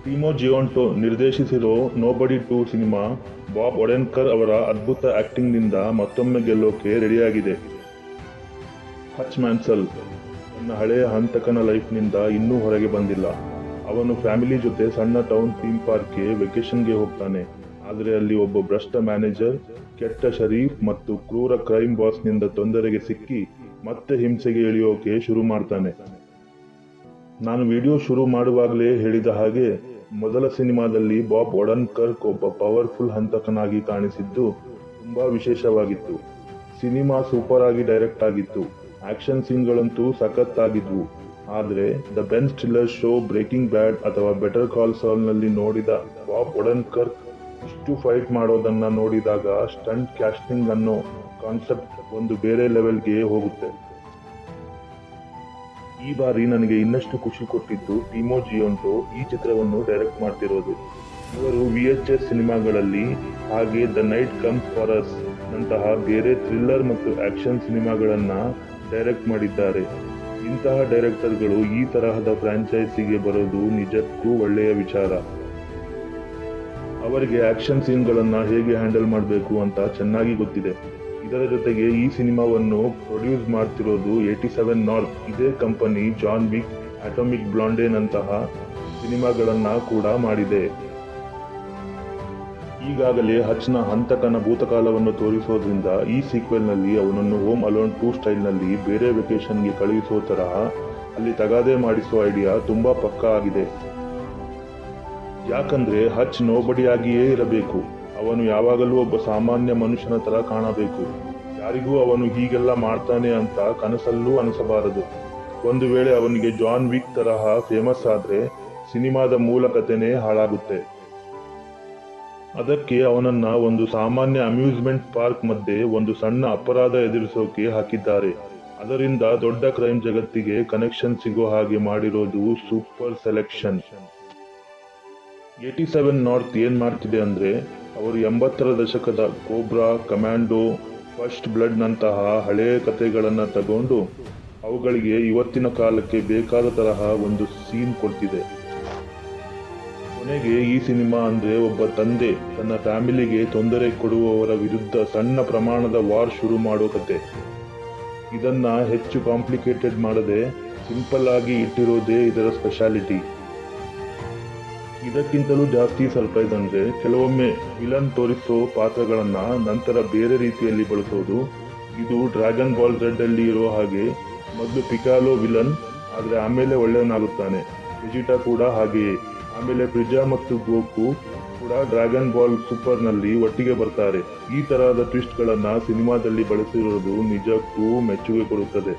ಟಿಮೋ ಜಿಯೋಂಟೊ ನಿರ್ದೇಶಿಸಿರೋ nobody 2 cinema Bob ಒಡೆನ್ಕರ್ ಅವರ ಅದ್ಭುತ ಆಕ್ಟಿಂಗ್ನಿಂದ ಮತ್ತೊಮ್ಮೆ ಗೆಲ್ಲೋಕೆ ರೆಡಿಯಾಗಿದೆ. ಹಚ್ ಮ್ಯಾನ್ಸೆಲ್ ತನ್ನ ಹಳೆಯ ಹಂತಕನ ಲೈಫ್ನಿಂದ ಇನ್ನೂ ಹೊರಗೆ ಬಂದಿಲ್ಲ. ಅವನು ಫ್ಯಾಮಿಲಿ ಜೊತೆ ಸಣ್ಣ ಟೌನ್ ಥೀಮ್ ಪಾರ್ಕ್ಗೆ ವೆಕೇಷನ್ಗೆ ಹೋಗ್ತಾನೆ. ಆದರೆ ಅಲ್ಲಿ ಒಬ್ಬ ಭ್ರಷ್ಟ ಮ್ಯಾನೇಜರ್, ಕೆಟ್ಟ ಶರೀಫ್ ಮತ್ತು ಕ್ರೂರ ಕ್ರೈಮ್ ಬಾಸ್ನಿಂದ ತೊಂದರೆಗೆ ಸಿಕ್ಕಿ ಮತ್ತೆ ಹಿಂಸೆಗೆ ಇಳಿಯೋಕೆ ಶುರು ಮಾಡ್ತಾನೆ. ನಾನು ವಿಡಿಯೋ ಶುರು ಮಾಡುವಾಗಲೇ ಹೇಳಿದ ಹಾಗೆ ಮೊದಲ ಸಿನಿಮಾದಲ್ಲಿ ಬಾಬ್ ಒಡನ್ಕರ್ಕ್ ಒಬ್ಬ ಪವರ್ಫುಲ್ ಹಂತಕನಾಗಿ ಕಾಣಿಸಿದ್ದು ತುಂಬಾ ವಿಶೇಷವಾಗಿತ್ತು. ಸಿನಿಮಾ ಸೂಪರ್ ಆಗಿ ಡೈರೆಕ್ಟ್ ಆಗಿತ್ತು. ಆಕ್ಷನ್ ಸೀನ್ಗಳಂತೂ ಸಖತ್ ಆಗಿದ್ವು. ಆದರೆ ದ ಬೆನ್ ಸ್ಟಿಲ್ಲರ್ ಶೋ, ಬ್ರೇಕಿಂಗ್ ಬ್ಯಾಡ್ ಅಥವಾ ಬೆಟರ್ ಕಾಲ್ ಸಾಲ್ನಲ್ಲಿ ನೋಡಿದ ಬಾಬ್ ಒಡನ್ಕರ್ಕ್ ಇಷ್ಟು ಫೈಟ್ ಮಾಡೋದನ್ನ ನೋಡಿದಾಗ ಸ್ಟಂಟ್ ಕ್ಯಾಸ್ಟಿಂಗ್ ಅನ್ನೋ ಕಾನ್ಸೆಪ್ಟ್ ಒಂದು ಬೇರೆ ಲೆವೆಲ್ಗೆ ಹೋಗುತ್ತೆ. ಈ ಬಾರಿ ನನಗೆ ಇನ್ನಷ್ಟು ಖುಷಿ ಕೊಟ್ಟಿದ್ದು ಟಿಮೋ ಜಿಯೋಂಟೊ ಈ ಚಿತ್ರವನ್ನು ಡೈರೆಕ್ಟ್ ಮಾಡ್ತಿರೋದು. ಇವರು VHS ಸಿನಿಮಾಗಳಲ್ಲಿ ಹಾಗೆ the night comes for us ನಂತಹ ಬೇರೆ ಥ್ರಿಲ್ಲರ್ ಮತ್ತು ಆಕ್ಷನ್ ಸಿನಿಮಾಗಳನ್ನ ಡೈರೆಕ್ಟ್ ಮಾಡಿದ್ದಾರೆ. ಇಂತಹ ಡೈರೆಕ್ಟರ್ಗಳು ಈ ತರಹದ ಫ್ರಾಂಚೈಸಿಗೆ ಬರೋದು ನಿಜಕ್ಕೂ ಒಳ್ಳೆಯ ವಿಚಾರ. ಅವರಿಗೆ ಆಕ್ಷನ್ ಸೀನ್ಗಳನ್ನ ಹೇಗೆ ಹ್ಯಾಂಡಲ್ ಮಾಡಬೇಕು ಅಂತ ಚೆನ್ನಾಗಿ ಗೊತ್ತಿದೆ. ಇದರ ಜೊತೆಗೆ ಈ ಸಿನಿಮಾವನ್ನು ಪ್ರೊಡ್ಯೂಸ್ ಮಾಡ್ತಿರೋದು 87 ನಾರ್ತ್. ಇದೇ ಕಂಪನಿ ಜಾನ್ ವಿಕ್, ಅಟಾಮಿಕ್ ಬ್ಲಾಂಡೆ ನಂತಹ ಸಿನಿಮಾಗಳನ್ನ ಕೂಡ ಮಾಡಿದೆ. ಈಗಾಗಲೇ ಹಚ್ನ ಹಂತಕನ ಭೂತಕಾಲವನ್ನು ತೋರಿಸೋದ್ರಿಂದ ಈ ಸೀಕ್ವೆಲ್ನಲ್ಲಿ ಅವನನ್ನು ಹೋಮ್ ಅಲೋನ್ 2 ಸ್ಟೈಲ್ನಲ್ಲಿ ಬೇರೆ ವೆಕೇಷನ್ಗೆ ಕಳುಹಿಸೋ ತರಹ ಅಲ್ಲಿ ತಗಾದೆ ಮಾಡಿಸೋ ಐಡಿಯಾ ತುಂಬಾ ಪಕ್ಕಾ ಆಗಿದೆ. ಯಾಕಂದ್ರೆ ಹಚ್ ನೋಬಡಿಯಾಗಿಯೇ ಇರಬೇಕು. ಅವನು ಯಾವಾಗಲೂ ಒಬ್ಬ ಸಾಮಾನ್ಯ ಮನುಷ್ಯನ ತರ ಕಾಣಬೇಕು. ಯಾರಿಗೂ ಅವನು ಹೀಗೆಲ್ಲ ಮಾಡ್ತಾನೆ ಅಂತ ಕನಸಲ್ಲೂ ಅನಿಸಬಾರದು. ಒಂದು ವೇಳೆ ಅವನಿಗೆ ಜಾನ್ ವಿಕ್ ತರಹ ಫೇಮಸ್ ಆದ್ರೆ ಸಿನಿಮಾದ ಮೂಲ ಕಥೆನೇ ಹಾಳಾಗುತ್ತೆ. ಅದಕ್ಕೆ ಅವನನ್ನ ಒಂದು ಸಾಮಾನ್ಯ ಅಮ್ಯೂಸ್ಮೆಂಟ್ ಪಾರ್ಕ್ ಮಧ್ಯೆ ಒಂದು ಸಣ್ಣ ಅಪರಾಧ ಎದುರಿಸೋಕೆ ಹಾಕಿದ್ದಾರೆ. ಅದರಿಂದ ದೊಡ್ಡ ಕ್ರೈಮ್ ಜಗತ್ತಿಗೆ ಕನೆಕ್ಷನ್ ಸಿಗೋ ಹಾಗೆ ಮಾಡಿರೋದು ಸೂಪರ್ ಸೆಲೆಕ್ಷನ್. 87 ನಾರ್ತ್ ಏನ್ ಮಾಡ್ತಿದೆ ಅಂದ್ರೆ ಅವರು 80ರ ದಶಕದ ಕೋಬ್ರಾ, ಕಮಾಂಡೋ, ಫಸ್ಟ್ ಬ್ಲಡ್ ನಂತಹ ಹಳೆಯ ಕಥೆಗಳನ್ನ ತಗೊಂಡು ಅವುಗಳಿಗೆ ಇವತ್ತಿನ ಕಾಲಕ್ಕೆ ಬೇಕಾದ ತರಹ ಒಂದು ಸೀನ್ ಕೊಡ್ತಿದೆ. ಕೊನೆಗೆ ಈ ಸಿನಿಮಾ ಅಂದ್ರೆ ಒಬ್ಬ ತಂದೆ ತನ್ನ ಫ್ಯಾಮಿಲಿಗೆ ತೊಂದರೆ ಕೊಡುವವರ ವಿರುದ್ಧ ಸಣ್ಣ ಪ್ರಮಾಣದ ವಾರ್ ಶುರು ಮಾಡೋ ಕತೆ. ಇದನ್ನ ಹೆಚ್ಚು ಕಾಂಪ್ಲಿಕೇಟೆಡ್ ಮಾಡದೆ ಸಿಂಪಲ್ ಆಗಿ ಇಟ್ಟಿರೋದೇ ಇದರ ಸ್ಪೆಷಾಲಿಟಿ. ಇದಕ್ಕಿಂತಲೂ ಜಾಸ್ತಿ ಸರ್ಪ್ರೈಸ್ ಅಂದ್ರೆ ಕೆಲವೊಮ್ಮೆ ವಿಲನ್ ತೋರಿಸೋ ಪಾತ್ರಗಳನ್ನ ನಂತರ ಬೇರೆ ರೀತಿಯಲ್ಲಿ ಬಳಸೋದು. ಇದು ಡ್ರ್ಯಾಗನ್ ಬಾಲ್ ಝೆಡ್ ಅಲ್ಲಿ ಇರೋ ಹಾಗೆ ಮೊದಲು ಪಿಕಾಲೋ ವಿಲನ್, ಆದ್ರೆ ಆಮೇಲೆ ಒಳ್ಳೆಯವನಾಗುತ್ತಾನೆ. ವೆಜಿಟಾ ಕೂಡ ಹಾಗೆಯೇ. ಆಮೇಲೆ ಫ್ರಿಜಾ ಮತ್ತು ಗೋಕು ಕೂಡ ಡ್ರ್ಯಾಗನ್ ಬಾಲ್ ಸೂಪರ್ ನಲ್ಲಿ ಒಟ್ಟಿಗೆ ಬರ್ತಾರೆ. ಈ ತರಹದ ಟ್ವಿಸ್ಟ್ ಗಳನ್ನ ಸಿನಿಮಾದಲ್ಲಿ ಬಳಸಿರೋದು ನಿಜಕ್ಕೂ ಮೆಚ್ಚುಗೆ ಕೊಡುತ್ತದೆ.